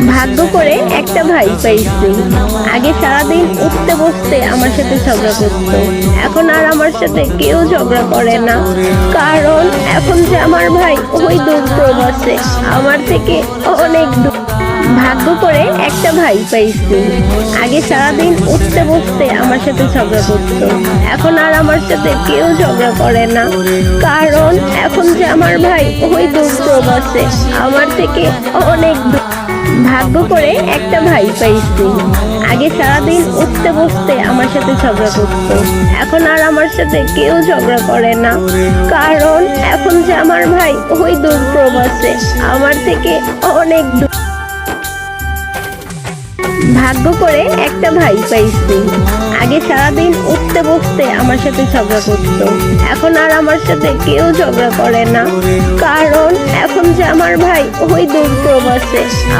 ভাগ্য করে একটা ভাই পাইছি। আগে সারাদিন উঠতে বসতে আমার সাথে ঝগড়া করতো, এখন আর আমার সাথে কেউ ঝগড়া করে না, কারণ এখন যে আমার ভাই ওই দূর প্রবাসে, আমার থেকে অনেক দূর। ভাগ্য করে একটা ভাই পাইছি। আগে সারাদিন উঠতে বসতে আমার সাথে ঝগড়া করতো, এখন আর আমার সাথে কেউ ঝগড়া করে না, কারণ এখন যে আমার ভাই ওই দূর প্রবাসে, আমার থেকে অনেক দূর। ভাগ্য করে একটা ভাই পাইছি। আগে সারাদিন উঠতে বসতে আমার সাথে ঝগড়া করতো, এখন আর আমার সাথে কেউ ঝগড়া করে না, কারণ এখন যে আমার ভাই ওই দূর প্রবাসে, আমার থেকে অনেক দূর। ভাগ্য করে একটা ভাই পাইছি। আগে সারাদিন উঠতে বসতে আমার সাথে ঝগড়া করতো, এখন আর আমার সাথে কেউ ঝগড়া করে না, কারণ এখন যে আমার ভাই ওই দূর প্রবাসে।